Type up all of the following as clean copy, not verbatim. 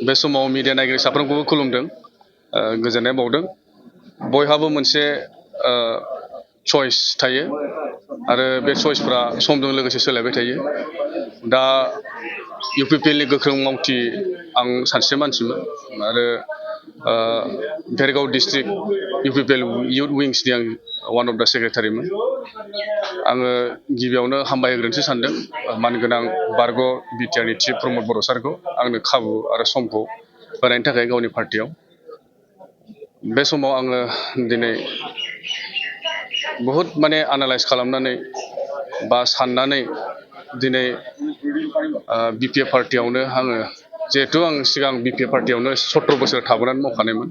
बे समाव मिडिया नायगिरि साफ्रोमखौबो खुलुमदों, गोजोननाय बावदों। बयहाबो मोनसे चॉइस थायो आरो बे चॉइसफ्रा समजों लोगोसे सोलायबाय थायो। दा इउपिपिएलनि गोख्रों मावथि आं सासे मानसिमोन आरो भेरगाव डिस्ट्रिक्ट इउपिपिएल इउथ विंसनि आं वान अफ दा सेक्रेटारिमोन। आङो गिबियावनो हामबाय होग्रोनोसो सानदों मानगोनां बारग' बिटिआरनि चिफ प्रमद बर' सारखौ आंनो खाबु आरो समखौ होनायनि थाखाय गावनि पार्टियाव। बे समाव आङो दिनै बहुद माने एनालाइज खालामनानै बा साननानै दिनै बिपिएफ पार्टियावनो आङो, जिहेथु आं सिगां बिपिएफ पार्टियावनो 17 बोसोर थाबोनानै मावखानायमोन,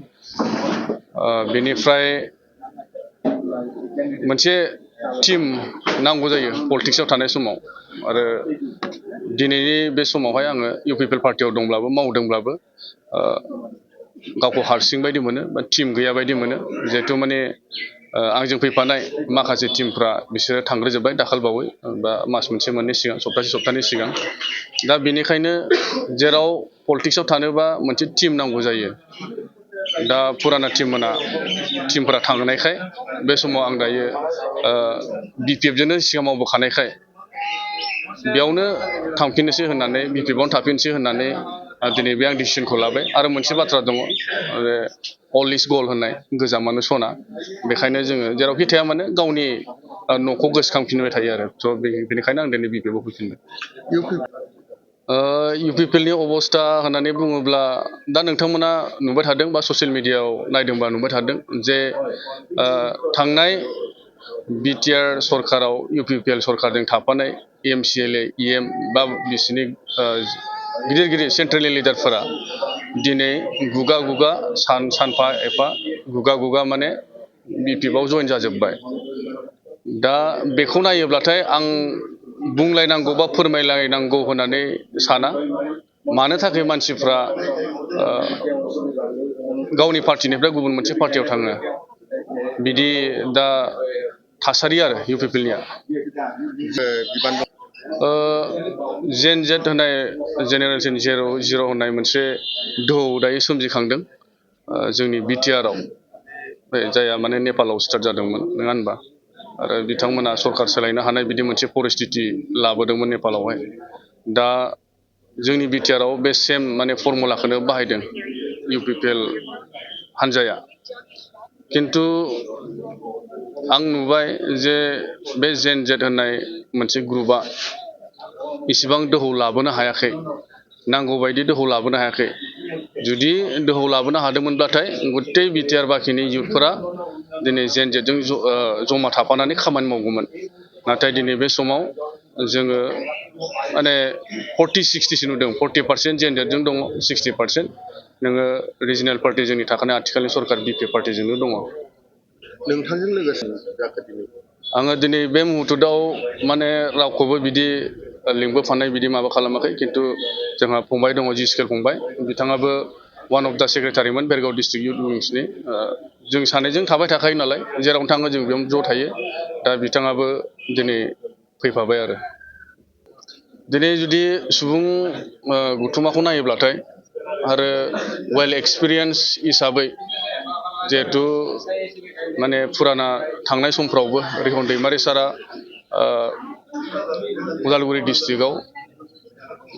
बेनिफ्राय मोनसे टीम नांगौ जायो पलिटिक्सआव थानाय समाव। आरो दिनैनि बे समावहाय आङो इउपिपिएल पार्टियाव दंब्लाबो मावदोंब्लाबो गावखौ हारसिं बायदि मोनो बा टीम गैया बायदि मोनो। जिहेथु माने आंजों फैफानाय माखासे टीमफ्रा बिसोरो थांग्रोजोब्बाय दाखालिबावै बा मास मोनसे मोननै सिगां, सप्तानै सिगां। दा बेनिखायनो जेराव पलिटिक्सआव थानोबा मोनसे टीम नांगौ जायो। दा फुराना टीमफोरा थांनायखाय बे समाव आं दायो बिपिएफजोंनो सिगां मावबोखानायखाय बेयावनो थांफिननोसै होननानै, बिपिएफआवनो थाफिननोसै होननानै दिनै बे आं डिसिसनखौ लाबाय। आरो मोनसे बाथ्रा दङ, अल इज गल्ड होननाय, गोजामानो सना। बेखायनो जोङो जेरावखि थाया मानो गावनि न'खौ गोसोखांफिनबाय थायो आरो। स' बेनिखायनो आं दिनै बिपिएफआव फैफिनबाय। इउपिपिएलनि अबस्था होननानै बुङोब्ला दा नोंथांमोना नुबाय थादों बा ससियेल मिडियायाव नायदोंबा नुबाय थादों जे थांनाय बिटिआर सरकाराव इउपिपिएल सरकारजों थाफानाय एमसिएलए इएम बा बिसिनि गिदिर गिदिर सेन्ट्रेलनि लिडारफोरा दिनै गुगा सानफा एफा गुगा माने बिपिएफआव जइन जाजोब्बाय। दा बेखौ नायोब्लाथाय आं बुंलायनांगौ बा फोरमायलायनांगौ होननानै साना। मानो थाखाय मानसिफ्रा गावनि पार्टिनिफ्राय गुबुन मोनसे पार्टियाव थाङो, बिदि दा थासारि आरो इउपिपिएलनिया। जेन जेड होननाय जेनेरेसन जिर' होननाय मोनसे दोहौ दायो सोमजिखांदों जोंनि बिटिआरआव, जायहा माने नेपालाव स्टार्ट जादोंमोन, नङा होनबा? आरो बिथांमोना सरकार सोलायनो हानाय बिदि मोनसे परिस्थिति लाबोदोंमोन नेपालावहाय। दा जोंनि बिटिआरआव बे सेम माने फर्मुलाखौनो बाहायदों इउपिपिएल हान्जाया। खिन्थु आं नुबाय जे बे जेन जेड होननाय मोनसे ग्रुपआ इसिबां दोहौ लाबोनो हायाखै, नांगौबायदि दोहौ लाबोनो हायाखै। जुदि दोहौ लाबोनो हादोंमोनब्लाथाय गथै बिटिआर बाखिनि इयुथफोरा दिनै जेन जेडजों जमा थाफानानै खामानि मावगौमोन। नाथाय दिनै बे समाव जोङो माने 40-60सो नुदों। 40% जेन जेडजों दङ, 60% नोङो रिजनेल पार्टि जोंनि थाखानाय आथिखालनि सरकार बिपिएफ पार्टिजोंनो दङ। नोंथांजों लोगोसे जाखो दिनै? आङो दिनै बे मुहुर्तआव माने रावखौबो बिदि लिंबोफानाय बिदि माबा खालामाखै। खिन्थु जोंहा फंबाय दङ, जिस्केल फंबाय, बिथाङाबो वान अफ दा सेक्रेटारिमोन भेरगाव डिस्ट्रिक्ट इउथ विंसनि। जों सानैजों थाबाय थाखायो नालाय, जेरावनो थाङो जों बेयावनो ज' थायो। दा बिथाङाबो दिनै फैफाबाय आरो। दिनै जुदि सुबुं गुथुमाखौ नायोब्लाथाय आरो वेल एक्सपिरियेन्स हिसाबै, जिहेथु माने फुराना थांनाय समफ्रावबो रिहन दैमारि सारा उदालगुरि डिस्ट्रिक्टआव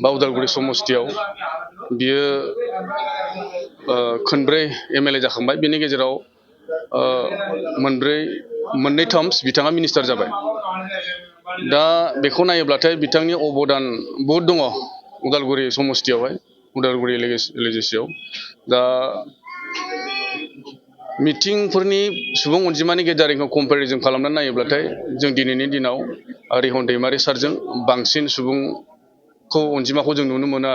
बा उदालगुरि समस्तियाव बियो खनब्रै एमएलए जाखांबाय। बिनि गेजेराव मोननै टार्म्स बिथाङा मिनिस्टार जाबाय। दा बेखौ नायोब्लाथाय बिथांनि अबदान बहुद दङ उदालगुरि समस्तियावहाय, उदालगुरि लेजिस्लेटिभआव। दा मिटिंफोरनि सुबुं अनजिमानि गेदारिंखौ कम्पेरिजन खालामनानै नायोब्लाथाय जों दिनैनि दिनाव रिहन दैमारि सारजों बांसिन सुबुंखौ अनजिमाखौ जों नुनो मोनो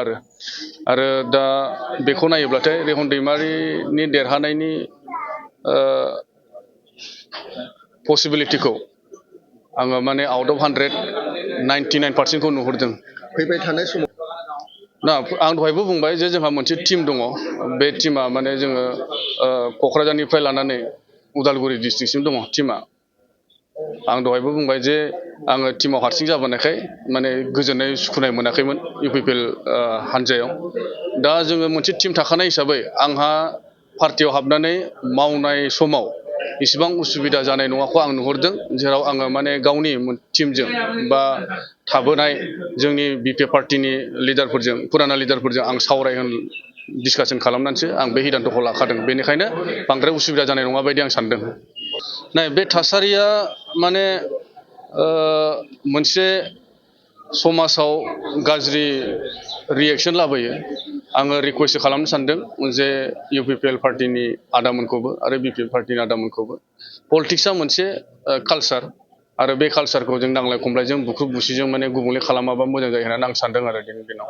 आरो दा बेखौ नायोब्लाथाय रिहन दैमारिनि देरहानायनि पसिबिलिटिखौ आङो माने आउट अफ 100 99%खौ नुहुरदों। फैबाय थानाय समाव ना आं दहायबो बुंबाय जे जोंहा मोनसे टीम दङ। बे टीमा माने जोङो क'क्राझारनिफ्राय लानानै उदालगुरि डिस्ट्रिक्टसिम दङ टीमा। आं दहायबो बुंबाय जे आङो टीमाव हारसिं जाबोनायखाय माने गोजोननाय सुखुनाय मोनाखैमोन इउपिपिएल हान्जायाव। दा जोङो मोनसे टिम थाखानाय हिसाबै आंहा पार्टियाव हाबनानै मावनाय समाव इसिबां उसुबिदा जानाय नङाखौ आं नुहुरदों, जेराव आङो माने गावनि टिमजों बा थाबोनाय जोंनि बिपि पार्टिनि लिडारफोरजों फुराना लिडारफोरजों आं डिसकासन खालामनानैसो आं बे हिदानथ'खौ लाखादों। बेनिखायनो बांद्राय उसुबिदा जानाय नङा बायदि आं सानदों। नाय बे थासारिया माने मोनसे समाजाव गाज्रि रिएक्सन लाबोयो। आङो रिकुवेस्ट खालामनो सानदों जे इउपिपिएल पार्टिनि आदामोनखौबो आरो बिपिएल पार्टिनि आदामोनखौबो, पलिटिक्सआ मोनसे कालचार आरो बे कालचारखौ जों नांलाय खमलायजों बुख्रुब बुसिजों माने गुबुंले खालामाबा मोजां जायो होननानै आं सानदों आरो दिनैनि दिनाव।